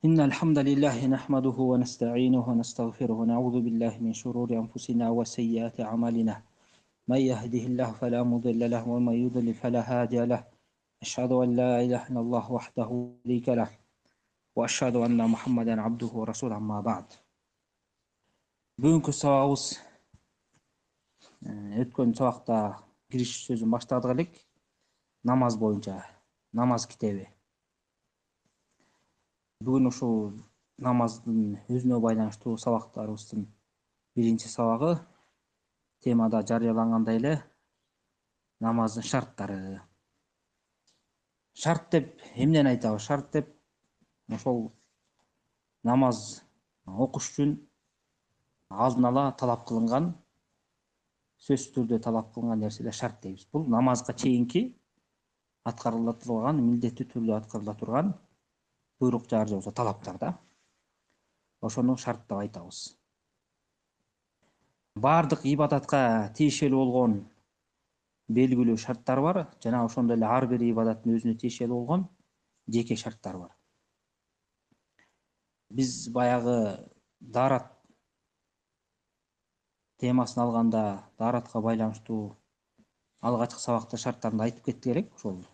إن الحمد لله نحمده ونستعينه ونستغفره ونعوذ بالله من شرور أنفسنا وسيئات أعمالنا من يهده الله فلا مضل له ومن يضلل فلا هادي له أشهد أن لا إله إلا الله وحده لا شريك له وأشهد أن محمدا عبده ورسوله أما بعد. Бүгүнкү сабагыбыз өткөн сабакта кириш сөзүн баштадык элек. Намаз боюнча, намаз китеби. Бүгүн ушул намаздын өзүнө байланыштуу сабактарыбыздын биринчи сабагы темада жарыялангандай эле намаздын шарттары. Шарт деп эмнени айтабыз? Шарт деп ошол намаз окуш үчүн алдын ала талап кылынган, сөзсүз түрдө талап кылынган нерселер шарт дейбиз. Бул намазга чейинки аткарыла турган, милдеттүү түрдө аткарыла турган буйруктар же болбосо талаптар да. Ошону шарт деп айтабыз. Бардык ибадатка тиешелүү болгон белгилүү шарттар бар, жана ошондой эле ар бир ибадаттын өзүнө тиешелүү болгон жеке шарттар бар. Биз баягы даарат темасын алганда, дааратка байланыштуу алгачкы сабакта шарттарын айтып кеттик элек. Ошол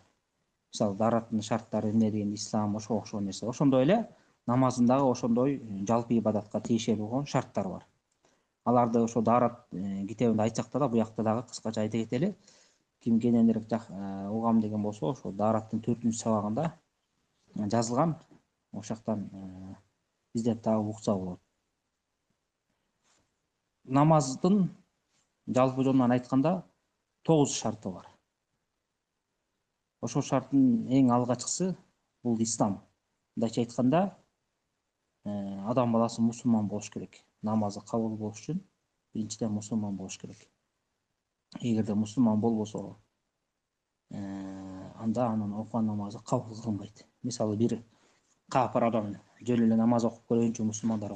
мисалы даараттын шарттары эмне деген ислам, ошого окшогон нерсе. Ошондой эле намаздын дагы ошондой жалпы ибадатка тиешелүү болгон шарттар бар. Аларды ошо даарат китебинде айтсак да, буякта дагы кыскача айта кетели. Ким кененирээк угам деген болсо, ошо даараттын 4-сабагында жазылган. Ошол жактан издеп дагы укса болот. Намаздын жалпы жонунан айтканда 9 шарты бар. Ошол шарттын эң алгачкысы бул ислам. Мындайча айтканда, адам баласы мусулман болуш керек. Намазы кабыл болуш үчүн биринчиден мусулман болуш керек. Эгерде мусулман болбосо, анда анын окуган намазы кабыл кылынбайт. Мисалы бир капыр адам жөн эле намаз окуп көргөнчө мусулмандар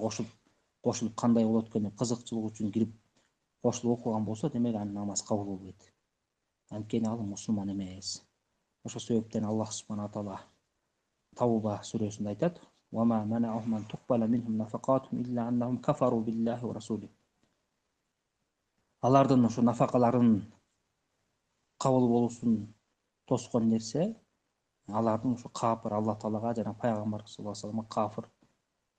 кошулуп кандай болот экен деп кызыкчылык үчүн кирип кошулуп окуган болсо, демек анын намазы кабыл болбойт. Анткени ал мусулман эмес. Ошол себептен Аллах субхана таала Тауба сүрөсүндө айтат: "Ва ма манa'ahum an tuqbala minhum nafaqatuhum illa annahum kafaru billahi wa rasulih." Алардын ошо нафакаларын кабыл болуусун тоскон нерсе алардын ошо капыр Алла Таалага жана пайгамбар саллаллаху алейхи вассаламга кафыр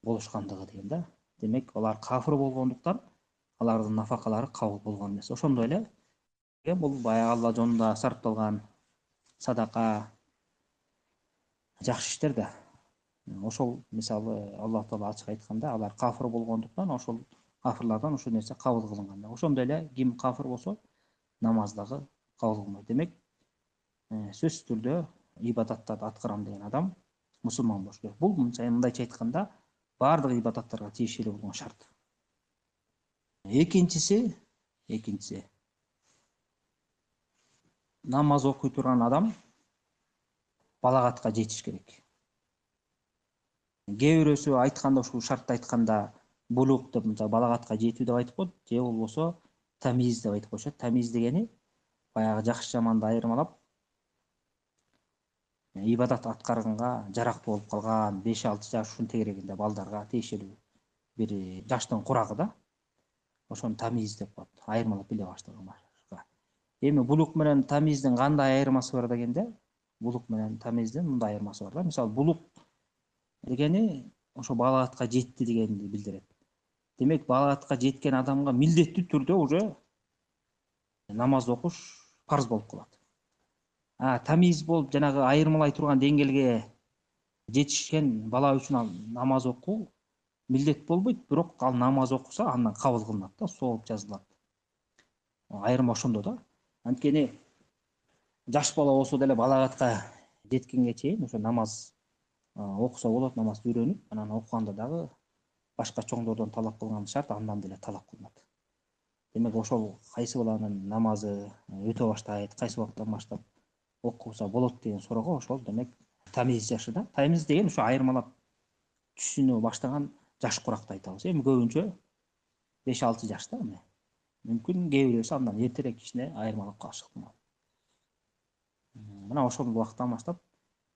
болушкандыгы деген да. Демек, алар кафыр болгондуктан алардын нафакалары кабыл болгон эмес. Ошондой эле бул баягы Алла жолунда сарпталган садака, жакшы иштер да. Ошол мисалы Алла Таала ачык айтканда, алар кафыр болгондуктан ошол кафырлардан ошол нерсе кабыл кылынган. Ошондой эле ким кафыр болсо, намаз дагы кабыл кылынбайт. Демек, сөзсүз түрдө ибадаттарды аткарам деген адам мусулман болуш керек. Бул мындайча айтканда бардык ибадаттарга тиешелүү болгон шарт. Экинчиси намаз окуй турган адам балагатка жетиш керек. Кээ бирөөсү айтканда, ушул шартты айтканда булук деп, балагатка жетүү деп айтып коет, же болбосо тамиз деп айтып коюшат. Тамиз дегени баягы жакшы жаманды айырмалап ибадат аткарганга жарактуу болуп калган 5-6 жаш ушун тегерегинде балдарга тиешелүү бир жаштын курагы да. Ошону тамиз деп коет, айырмалап биле баштаганга. Эми булук менен тамиздин кандай айырмасы бар дегенде, булук менен тамиздин мындай айырмасы бар да. Мисалы, булук дегени ошо балагатка жетти дегенди билдирет. Демек, балагатка жеткен адамга милдеттүү түрдө уже намаз окуш парз болуп калат. Тамиз болуп жанагы айырмалай турган деңгээлге жетишкен бала үчүн намаз окуу милдет болбойт, бирок ал намаз окуса, андан кабыл кылынат да, сооп жазылат. Айырма ошондо да. Анткени жаш бала болсо деле балагатка жеткенге чейин ошо намаз окуса болот, намазды үйрөнүп, анан окуганда дагы башка чоңдордон талап кылган шарт андан деле талап кылынат. Демек, ошол кайсы баланын намазы өтө баштайт, кайсы убакыттан баштап окуса болот деген суроого ошол демек тамиз жашы да. Тамиз деген ошо айырмалап түшүнө баштаган жаш куракты айтабыз. Эми көбүнчө 5-6 жашта эми. Мүмкүн кээ бирөөсү андан эртерээк кичине айырмалап калышы ыктымал. Мына ошол убакыттан баштап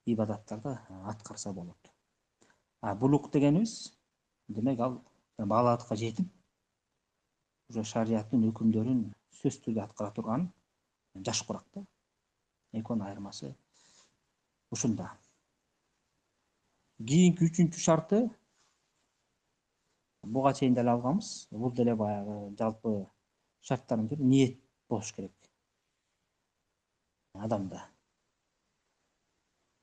ибадаттарды аткарса болот. булук дегенибиз демек ал балаатка жетип уже шариаттын өкүмдөрүн сөзсүз түрдө аткара турган жаш курак да. Экөөнүн айырмасы ушунда. Кийинки үчүнчү шарты буга чейин деле алганбыз. Бул деле баягы жалпы шарттардын бири ниет болуш керек адамда.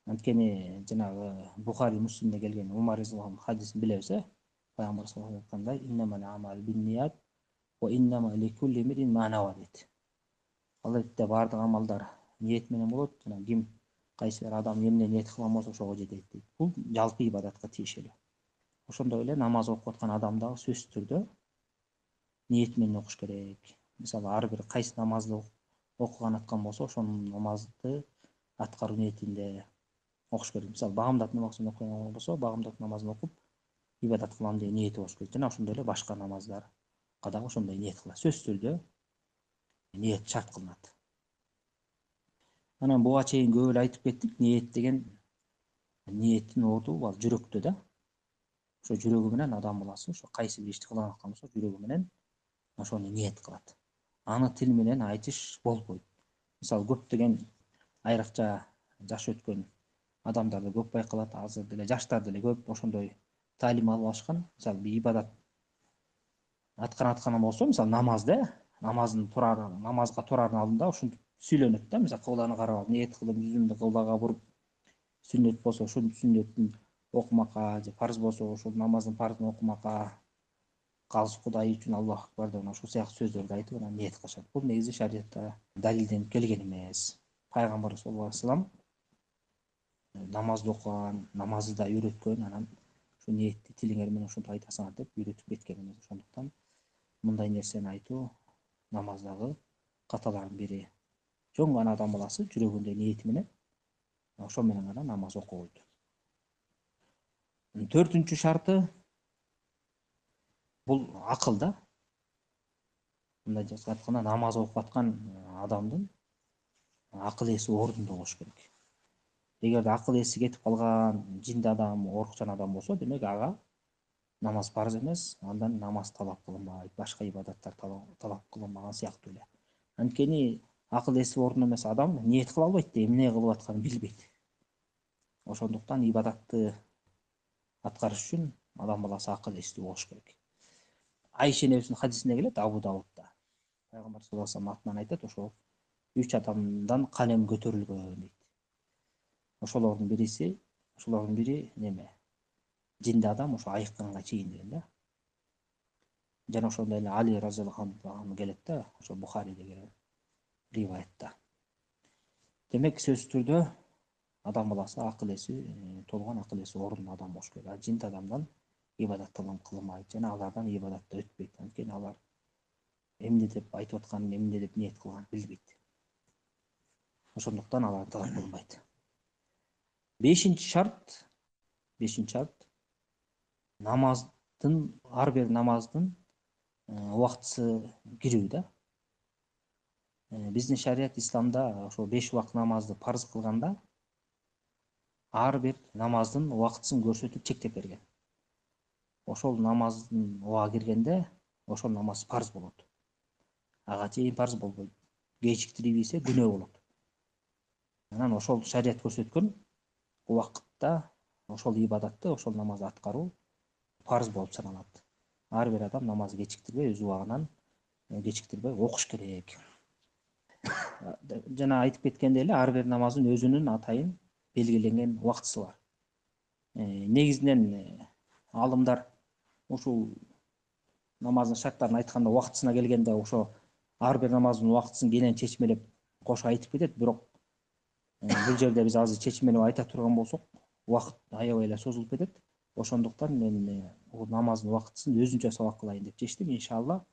Анткени жанагы Бухари Муслимде келген Умар разияллаху анху хадисин билебиз, Пайгамбар саллаллаху алейхи айткандай: "Иннамал амал бинният ва иннама ликулли имрин ма нава" дейт. Ал айтты, бардык амалдар ниет менен болот, жана ким кайсы бир адам эмне ниет кылган болсо ошого жетет дейт. Бул жалпы ибадатка тиешелүү. Ошондой эле намаз окуп аткан адам дагы сөзсүз түрдө ниет менен окуш керек. Мисалы, ар бир кайсы намазды окуган аткан болсо, ошол намазды аткаруу ниетинде окуш керек. Мисалы, багамдат намазын окуган болсо, багамдат намазын окуп ибадат кылам деген ниети болуш керек. Жана ошондой эле башка намаздарга дагы ошондой ниет кылат. Сөзсүз түрдө ниет шарт кылынат. Анан буга чейин көп эле айтып кеттик, ниет деген ниеттин орду ал жүрөктө да. Ошо жүрөгү менен адам баласы ошо кайсы бир ишти кылган аткан болсо, жүрөгү менен ошону ниет кылат. Аны тил менен айтыш болбойт. Мисалы, көптөгөн айрыкча жаш өткөн адамдарды көп байкалат, азыр деле жаштар деле көп ошондой таалим алып алышкан. Мисалы, бир ибадат аткарган болсо, мисалы, намазга турардын алдында ушинтип сүйлөнөт да. Мисалы, кыбланы карап алып, ниет кылып, жүзүмдү кыблага буруп, сүннөт болсо ушул сүннөттүн окумакка, же парыз болсо ошол намаздын парызын окумакка, калыс Кудай үчүн Аллаху акбар деп ушул сыяктуу сөздөрдү айтып анан ниет кылышат. Бул негизи шариатта далилденип келген эмес. Пайгамбар саллаллаху алейхи вассалам намазды окуган, намазды да үйрөткөн, анан ушу ниетти тилиңер менен ушинтип айтасыңар деп үйрөтүп кеткен эмес. Ошондуктан мындай нерсени айтуу намаздагы каталардын бири. Чоң гана адам баласы жүрөгүндө ниети менен ошо менен гана намаз окуйт. Төртүнчү шарты бул акыл да. Мындай айтканда, намаз окуп аткан адамдын акыл эси ордунда болуш керек. Эгерде акыл эси кетип калган жинди адам, оорукчан адам болсо, демек ага намаз парыз эмес, андан намаз талап кылынбайт, башка ибадаттар талап кылынбаган сыяктуу эле. Анткени акыл эси ордунда эмес адам ниет кыла албайт да, эмне кылып атканын билбейт. Ошондуктан ибадатты аткарыш үчүн адам баласы акыл эстүү болуш керек. Айша энебиздин хадисинде келет, Абу Даудда. Пайгамбар саллаллаху алейхи вассалам атынан айтат, ошол 3 адамдан калем көтөрүлгөн дейт. Ошолордун бири неме? Жинди адам, ошо айыкканга чейин деген да. Жана ошондой эле Али разияллаху анху келет да, ошо Бухариде келген риваятта. Демек, сөзсүз түрдө адам баласы акыл эси толгон, акыл эси ордунда адам болуш керек. Жинди адамдан ибадат кылынбайт жана алардан ибадат да өтпөйт. Анткени алар эмне деп айтып атканын, эмне деп ниет кылганын билбейт. Ошондуктан алар талап кылынбайт. Бешинчи шарт намаздын, ар бир намаздын убактысы кирүү да. Биздин шарият исламда ошо 5 убакыт намазды парыз кылганда ар бир намаздын убактысын көрсөтүп чектеп берген. Ошол намаздын убагы киргенде ошол намаз парыз болот. Ага чейин парыз болбойт. Кечиктирип ийсе күнөө болот. Анан ошол шарият көрсөткөн убакытта ошол ибадатты, ошол намазды аткаруу парыз болуп саналат. Ар бир адам намазды кечиктирбей, өз убагынан кечиктирбей окуш керек. Жана айтып кеткендей эле, ар бир намаздын өзүнүн атайын белгиленген убактысы бар. Негизинен алымдар ушул намаздын шарттарын айтканда, убактысына келгенде ошо ар бир намаздын убактысын кенен чечмелеп кошо айтып кетет. Бирок бул жерде биз азыр чечмелеп айта турган болсок, убакыт аябай эле созулуп кетет. Ошондуктан мен бул намаздын убактысын өзүнчө сабак кылайын деп чечтим. Иншалла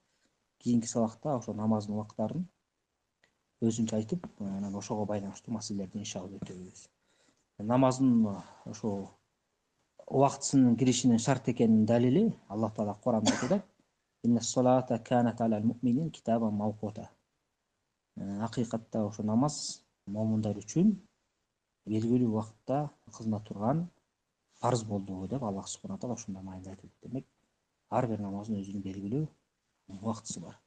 кийинки сабакта ошо намаздын убактарын өзүнчө айтып, анан ошого байланыштуу маселелерди иншалла өтөбүз. Намаздын ошо убактысынын киришинин шарт экенин далили Аллах Таала Куранда айтат: "Инна ссалата канат алал муъминин китабан мавкута". Акыйкатта ошо намаз момундар үчүн белгилүү убакытта кылына турган парыз болду деп Аллах субхана таала ушундай мааниде айтып. Демек ар бир намаздын өзүнүн белгилүү убактысы бар.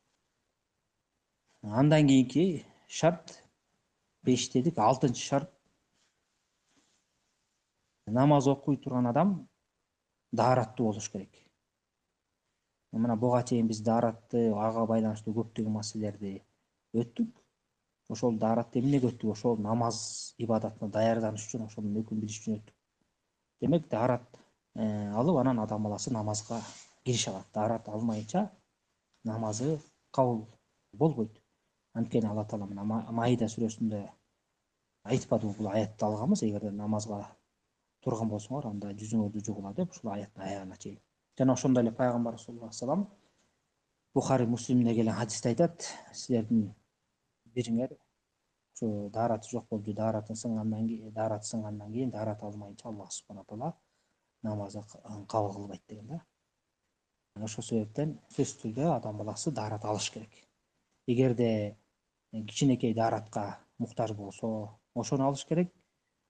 Андан кийинки шарт 5 дедик. 6-чы шарт намаз окуй турган адам даараттуу болуш керек. Мына буга чейин биз дааратты, ага байланыштуу көптөгөн маселелерди өттүк. Ошол дааратты эмнеге өттүк? Ошол намаз ибадатына даярданыш үчүн, ошонун өкүн билиш үчүн өттүк. Демек даарат алып анан адам баласы намазга кирише алат. Даарат алмайынча намазы кабыл болбойт. Анткени Алла таала мына Маида сүрөсүндө айтпадыбы, бул аятты алганбыз, эгерде намазга турган болсоңор, анда жүзүңөрдү жуугула деп, ушул аяттын аягына чейин. Жана ошондой эле пайгамбар саллаллаху алейхи вассалам Бухари Муслимде келген хадисте айтат: силердин бириңер ушу даараты жок болчу, даараты сынгандан кийин даарат алмайынча Аллах субхана таала намазды кабыл кылбайт деген да. Ошол себептен сөзсүз түрдө адам баласы даарат алыш керек. Эгерде кичинекей дааратка муктаж болсо, ошону алыш керек.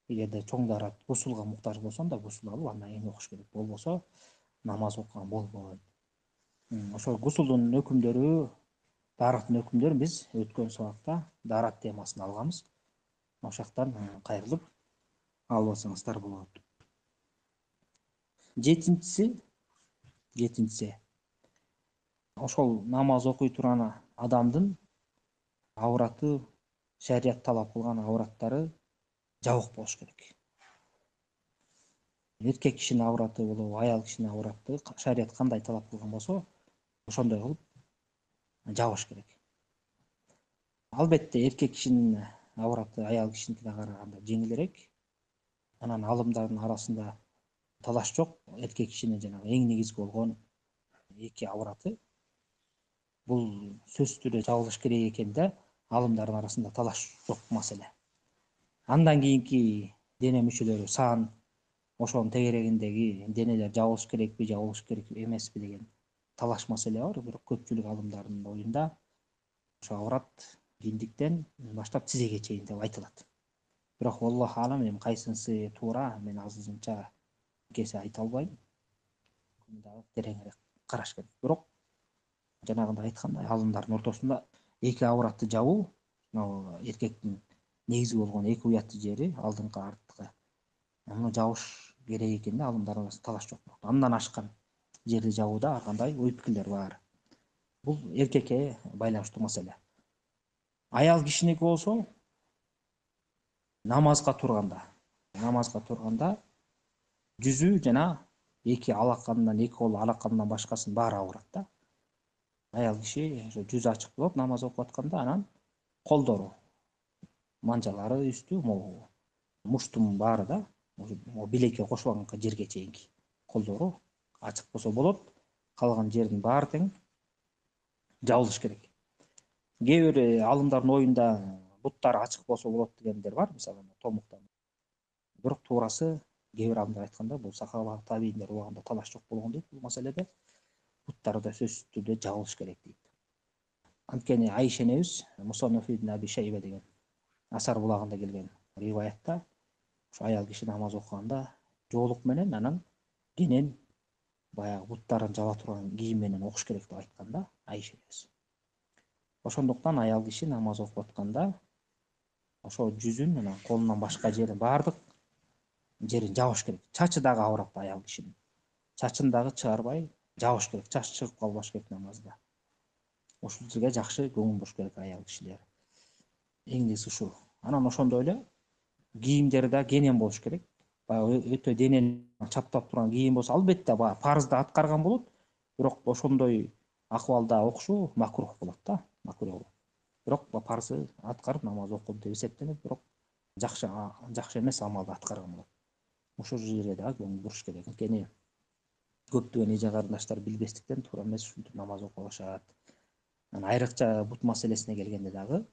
Эгерде чоң даарат, гусулга муктаж болсо, анда гусул алып, андан кийин окуш керек. Болбосо намаз окуган болбойт. Ошол гусулдун өкүмдөрү, даараттын өкүмдөрүн биз өткөн сабакта даарат темасын алганбыз. Ошол жактан кайрылып алып алсаңыздар болот. Жетинчиси ошол намаз окуй турган адамдын авраты, шарият талап кылган авраттары жабык болуш керек. Эркек кишинин авраты болобу, аял кишинин авраты шарият кандай талап кылган болсо, ошондой кылып жабыш керек. Албетте эркек кишинин авраты аял кишиникине караганда жеңилирээк. Анан алымдардын арасында талаш жок. Эркек кишинин жанагы эң негизги болгон эки авраты бул сөзсүз түрдө жабылыш керек экен да, алымдардын арасында талаш жок маселе. Андан кийинки дене мүчөлөрү, сан, ошонун тегерегиндеги денелер жабылыш керекпи, жабылыш керек эмеспи деген талаш маселе бар. Бирок көпчүлүк алымдардын оюнда ошо аврат биндиктен баштап тизеге чейин деп айтылат. Бирок Аллах алам, эми кайсынысы туура, мен азырынча кесе айта албайм. Дагы тереңирээк караш керек. Бирок жанагындай айткандай, алымдардын ортосунда эки авратты жабуу, эркектин негизги болгон эки уятты жери, алдыңкы, арткы, муну жабыш керек экен да, алымдардын арасында талаш жок. Андан ашкан жерди жабууда ар кандай ой пикирлер бар. Бул эркекке байланыштуу маселе. Аял кишиники болсо, намазга турганда жүзү жана эки алакандан, эки кол алакандан башкасынын баары ауырат да. Аял киши ошо жүзү ачык болот намаз окуп атканда, анан колдору, манжалары үстү, могу муштун баары да, билекке кошулган жерге чейинки колдору ачык болсо болот. Калган жердин баары тең жабылыш керек. Кээ бир алымдардын оюнда буттары ачык болсо болот дегендер бар, мисалы томуктан. Бирок туурасы кээ бир алымдар айтканда, бул сахаба табийиндер убагында талаш жок болгон дейт бул маселеде. Буттары да сөзсүз түрдө жабылыш керек дейт. Анткени Айша энебиз Мусаннаф ибн Аби Шайба деген асар булагында келген риваятта ошо аял киши намаз окуганда жоолук менен, анан кенен баягы буттарын жаба турган кийим менен окуш керек деп айткан да Айша энебиз. Ошондуктан аял киши намаз окуп атканда ошо жүзүн, анан колунан башка жерин, баардык жерин жабыш керек. Чачы дагы аврат аял кишинин. Чачын дагы чыгарбай жабыш керек. Чач чыгып калбаш керек намазда. Ушул жерге жакшы көңүл буруш керек аял кишилер. Эң негизги ушу. Анан ошондой эле кийимдери да кенен болуш керек. Баягы өтө денени чаптап турган кийим болсо, албетте баягы парызды аткарган болот, бирок ошондой акыбалда окушу макрух болот да, макрух. Бирок парызы аткарып намаз окуп деп эсептелет, бирок жакшы эмес амалды аткарган болот. Ошол жерге дагы көңүл буруш керек. Анткени көптөгөн эже карындаштар билбестиктен туура эмес ушинтип намаз окуп алышат. Анан айрыкча бут маселесине келгенде дагы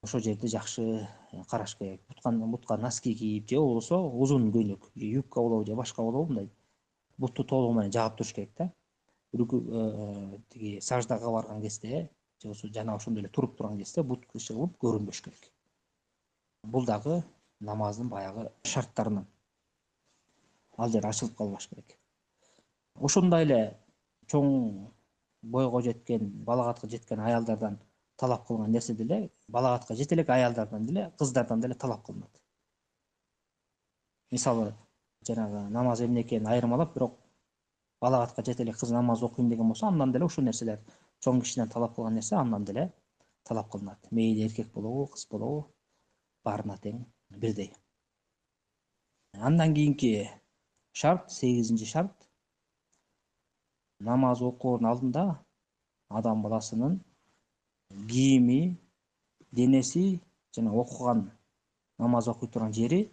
ошол жерди жакшы караш керек. Бутка носки кийип, же болбосо узун көйнөк, юбка болобу же башка болобу, мындай бутту толугу менен жаап туруш керек да. Тиги саждага барган кезде, же болбосо жана ошондой эле туруп турган кезде бут чыгып көрүнбөш керек. Бул дагы намаздын баягы шарттарынан. ал жер ачылып калбаш керек. Ошондой эле чоң бойго жеткен, балагатка жеткен аялдардан талап кылган нерсе деле балагатка жете элек аялдардан деле, кыздардан деле талап кылынат. Мисалы, жанагы намаз эмне экенин айырмалап, бирок балагатка жете элек кыз намаз окуйм деген болсо, андан деле ушул нерселер чоң кишиден талап кылган нерсе андан деле талап кылынат. Мейли эркек болобу, кыз болобу, баарына тең бирдей. Андан кийинки шарт, 8-нчи шарт, намаз окуунун алдында адам баласынын кийими, денеси жана окуган намаз окуй турган жери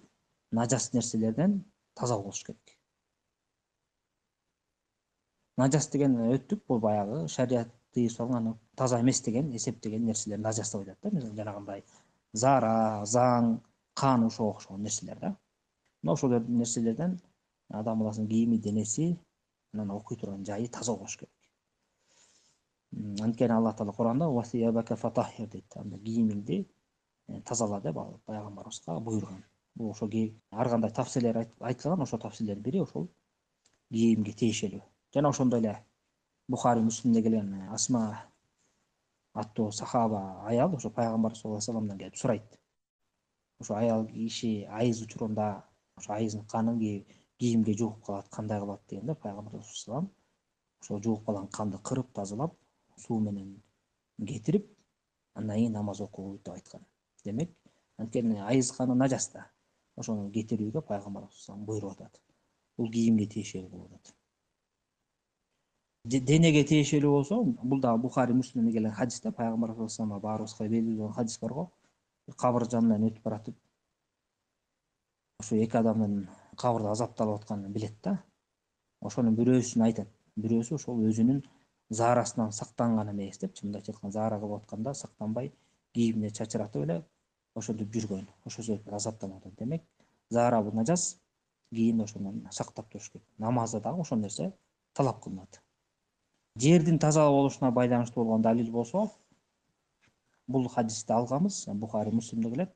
нажас нерселерден таза болуш керек. Нажас деген өттүк, бул баягы шарият тыйып салган таза эмес деген эсептеген нерселер нажас деп айтат да. Мисалы жанагындай зара, заң, кан ошого окшогон нерселер да. Мына ошол нерселерден адам баласынын кийими, денеси, анан окуй турган жайы таза болуш керек. Анткени Алла Таала Куранда «Васиябака фатахир» дейт. Анда кийимиңди тазала деп пайгамбарыбызга буйруган. Бул ошо ар кандай тафсирлер айтылган, ошо тафсирлердин бири ошол кийимге тиешелүү. Жана ошондой эле Бухари Муслимде келген Асма аттуу сахаба аял ошо пайгамбар саллаллаху алейхи вассаламдан келип сурайт. Ошо аял киши айыз учурунда ошо айыздын канын кийимге жугуп калат, кандай кылат дегенде пайгамбар саллаллаху алейхи вассалам ошо жугуп калган канды кырып тазалап, суу менен кетирип, андан кийин намаз окуу деп айткан. Демек, анткени айыз каны нажас да. Ошону кетирүүгө пайгамбар саллаллаху алейхи вассалам буйруп атат. Бул кийимге тиешелүү болуп атат. Денеге тиешелүү болсо, бул да Бухари Муслимде келген хадисте пайгамбар саллаллаху алейхи вассалам баарыбызга белгилүү болгон хадис бар го. Кабыр жанынан өтүп баратып, ошо эки адамдын кабырда азапталып атканын билет да. Ошонун бирөөсүнө айтат. Бирөөсү ошол өзүнүн заарасынан сактанган эмес деп, чындап айтканда заара кылып атканда сактанбай, кийимине чачыратып эле ошентип жүргөн. Ошол себептен азаптанып атат. Демек, заара бул нажас, кийимди ошондон сактап туруш керек. Намазда дагы ошол нерсе талап кылынат. Жердин таза болушуна байланыштуу болгон далил болсо, бул хадисти алганбыз, Бухари Муслимде келет.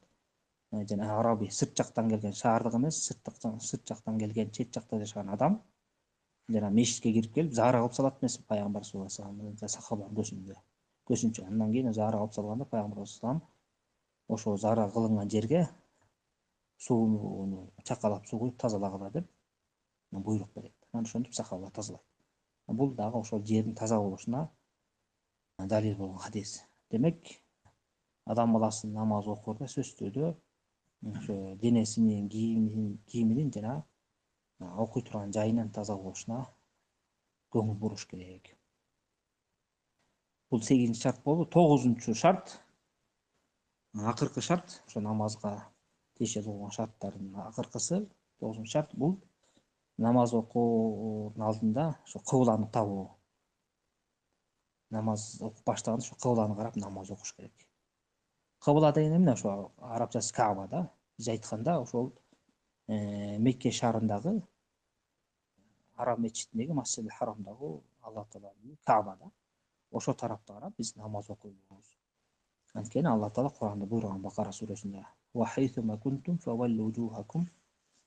Жана араби сырт жактан келген, шаардык эмес, сырт жактан келген, чет жакта жашаган адам жана мешитке кирип келип заара кылып салат эмес пайгамбар саллаллаху алейхи вассалам сахабанын көзүнчө. Андан кийин заара кылып салганда пайгамбар саллаллаху алейхи вассалам ошо заара кылынган жерге сууну чакалап суу куюп тазалагыла деп буйрук берет. Анан ошентип сахабалар тазалайт. Бул дагы ошол жердин таза болушуна далил болгон хадис. Демек, адам баласынын намаз окуурда сөзсүз түрдө ошо денесинин, кийиминин жана окуй турган жайынын таза болушуна көңүл буруш керек. Бул 8-нчи шарт болду. 9-нчу шарт, акыркы шарт, ошо намазга тиешелүү болгон шарттардын акыркысы, 9-нчу шарт бул намаз окуунун алдында ошо кыбланы табуу. Намаз окуп баштаганда ошо кыбланы карап намаз окуш керек. Кыбла деген эмне? Ошо арабчасы Кааба да. Биз айтканда ошол Мекке шаарындагы Араб мечитиндеги Масжидил Харамдагы Алла Тааланын Кааба да. Ошо тарапты карап биз намаз окуйбуз. Анткени Алла Таала Куранда буйруган Бакара сүрөсүндө «Ва хайсума кунтум фаваллу вужухакум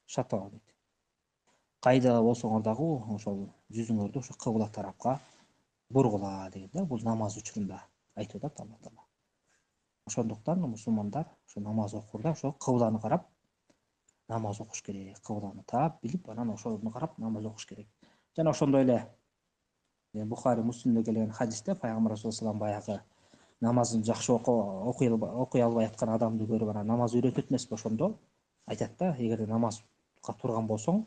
шатра» дейт. Кайда болсоңор дагы ошол жүзүңөрдү ошо кыбла тарапка бургула деген да. Бул намаз учурунда айтып атат Алла Таала. Ошондуктан мусулмандар ошо намаз окуурда ошо кыбланы карап намаз окуш керек. Кыбланы таап билип, анан ошону карап намаз окуш керек. Жана ошондой эле Бухари Муслимде келген хадисте пайгамбар саллаллаху алейхи вассалам баягы намазын жакшы окуй албай аткан адамды көрүп анан намаз үйрөтөт эмеспи, ошондо айтат да, эгерде намазга турган болсоң,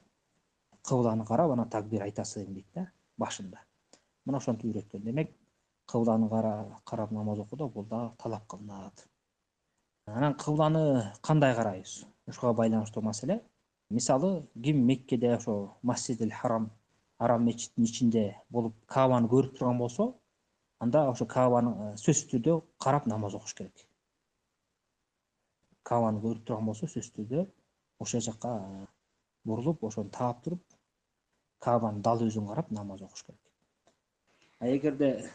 кыбланы карап анан такбир айтасың дейт да, башында. Мына ошентип үйрөткөн. Демек, кыбланы карап намаз окууда бул да талап кылынат. Анан кыбланы кандай карайбыз? Ушуга байланыштуу маселе. Мисалы, ким Меккеде ошо Масжидил Харам, Арам мечитинин ичинде болуп Каабаны көрүп турган болсо, анда ошо Каабаны сөзсүз түрдө карап намаз окуш керек. Каабаны көрүп турган болсо, сөзсүз түрдө ошол жакка бурулуп, ошону таап туруп, Каабанын дал өзүн карап намаз окуш керек. А эгерде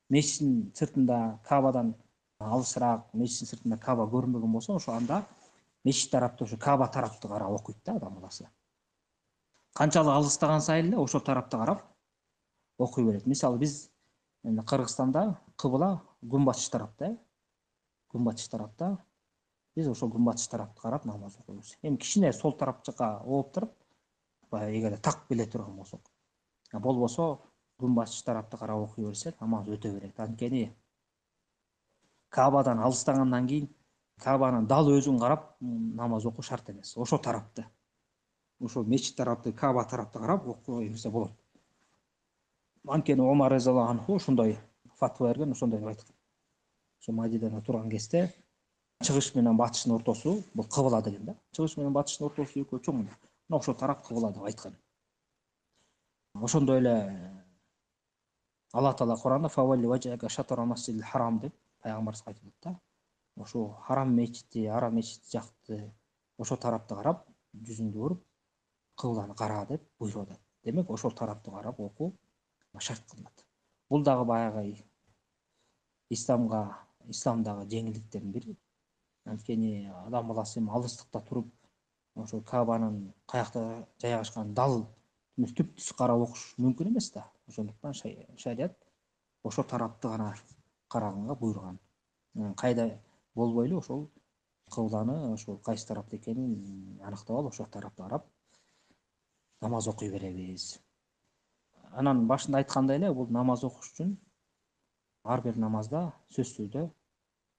мечиттин сыртында Каабадан алысыраак, мечиттин сыртында Кааба көрүнбөгөн болсо, ошо анда мечит тарапты, ошо Кааба тарапты карап окуйт да адам баласы. канчалык алыстаган сайын эле ошол тарапты карап окуй берет. Мисалы биз Кыргызстанда кыбыла күнбатыш тарапта, күнбатыш тарапта биз ошол күнбатыш тарапты карап намаз окуйбуз. Эми кичине сол тарап жака ооп туруп, баягы эгерде так биле турган болсок, болбосо күнбатыш тарапты карап окуй берсек намаз өтө берет. Анткени Кабадан алыстагандан кийин Кабанын дал өзүн карап намаз окуу шарт эмес. Ошол тарапты, ошол мечит тарапты, Каба тарапты карап окуй берсе болот. Анткени Омар разияллаху анху ошондой фатва берген, ошондой деп айткан. Ошо Мадинада турган кезде чыгыш менен батыштын ортосу бул кыбыла деген да. Чыгыш менен батыштын ортосу экөө чоң. Мына ошол тарап кыбыла деп айткан. Ошондой эле Алла Таала Куранда фавалли ваджака шатра масжидил харам деп пайгамбарыбыз айтып да. Ошо харам мечити, арам мечити жакты, ошол тарапты карап, жүзүңдү буруп, кыбланы кара деп буйруп атат. Демек, ошол тарапты карап окуу шарт кылынат. Бул дагы баягы исламдагы жеңилдиктердин бири. Анткени адам баласы алыстыкта туруп, ошо Кабанын каякта жайгашкан дал түп-түз карап окуш мүмкүн эмес да. Ошондуктан шарият ошол тарапты гана караганга буйруган. Кайда болбой эле ошол кыбланы ошол кайсы тарапта экенин аныктап алып, ошол тарапты карап намаз окуй беребиз. Анан башында айткандай эле, бул намаз окуш үчүн ар бир намазда сөзсүз түрдө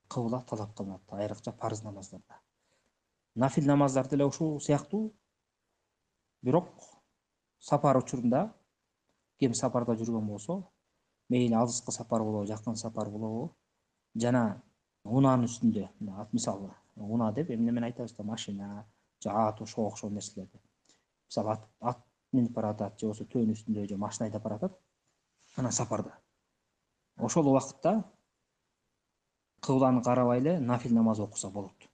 кыбла талап кылынат, айрыкча парыз намаздарда. Нафил намаздар деле ушул сыяктуу. Бирок сапар учурунда, ким сапарда жүргөн болсо, мейли алыскы сапар болобу, жакын сапар болобу, жана унаанын үстүндө, мисалы, унаа деп эмне менен айтабыз да, машина, же ат, ошого окшогон нерселерди. Мисалы, ат минип баратат, же болбосо төөнүн үстүндө, же машина айдап баратат, анан сапарда. Ошол убакытта кыбланы карабай эле нафил намаз окуса болот.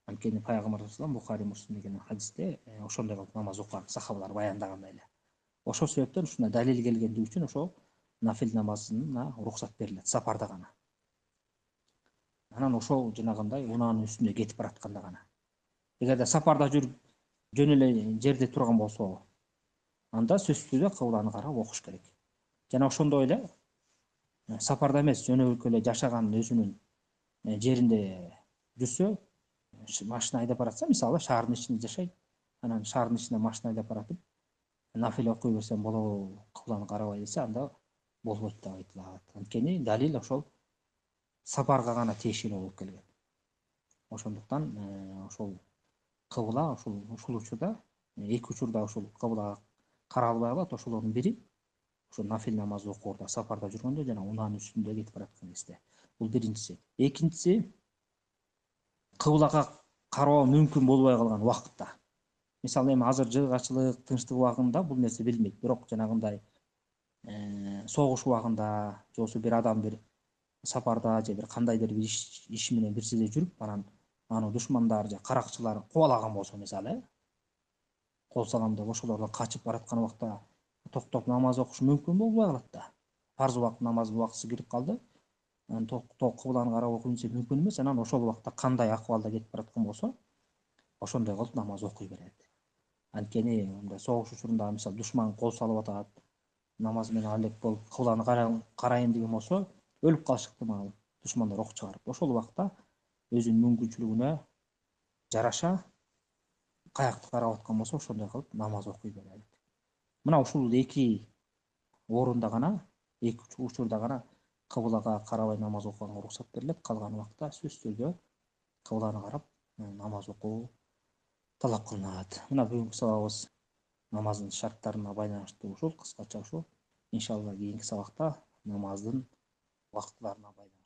Анткени пайгамбарыбыз Бухари Муслим деген хадисте ошондой кылып намаз окуган сахабалар баяндагандай эле. Ошол себептен ушундай далил келгендиги үчүн ошол нафил намазына уруксат берилет сапарда гана. Анан ошол жанагындай унаанын үстүндө кетип баратканда гана. Эгерде сапарда жүрүп жөн эле жерде турган болсо, анда сөзсүз түрдө кыбланы карап окуш керек. Жана ошондой эле сапарда эмес, жөнөкөй эле жашаган өзүнүн жеринде жүрсө, машина айдап баратса, мисалы, шаардын ичинде жашайт, анан шаардын ичинде машина айдап баратып, нафил окуй берсем болобу, кыбланы карабай десе, анда болбойт деп айтылат. Анткени далил ошол сапарга гана тиешелүү болуп келген. Ошондуктан ошол кыбла ушул учурда, эки учурда ошол кыблага каралбай калат, ошолордун бири ошол нафил намаз окуурда, сапарда жүргөндө жана унаанын үстүндө кетип бараткан кезде. Бул биринчиси. Экинчиси, кыблага кароо мүмкүн болбой калган убакытта. Мисалы, эми азыр жыгачылык, тынчтык убагында бул нерсе билинбейт. Бирок жанагындай согуш убагында, же болбосо бир адам бир сапарда же бир кандайдыр бир иш менен бир жерде жүрүп, анан аны душмандар же каракчылар кубалаган болсо, мисалы, кол салам деп ошолордон качып бараткан убакта токтоп намаз окуш мүмкүн болбой калат да. Парз убакыт намазы убакыты кирип калды. Анан кыбланы карап окуйм десе мүмкүн эмес. Анан ошол убакта кандай акыбалда кетип бараткан болсо, ошондой кылып намаз окуй берет. Анткени мындай согуш учурунда, мисалы, душман кол салып атат, намаз менен алек болуп кыбланы карайын деген болсо, өлүп калышы ыктымал. Душмандар ок чыгарып. Ошол убакта өзүнүн мүмкүнчүлүгүнө жараша каякты карап аткан болсо, ошондой кылып намаз окуй берет. Мына ушул эки орунда гана, эки учурда гана кыблага карабай намаз окуганга уруксат берилет. Калган убакта сөзсүз түрдө кыбланы карап намаз окуу талап кылынат. Мына бүгүнкү сабагыбыз намаздын шарттарына байланыштуу ушул, кыскача ушул. Иншалла кийинки сабакта намаздын убактыларына байланыштуу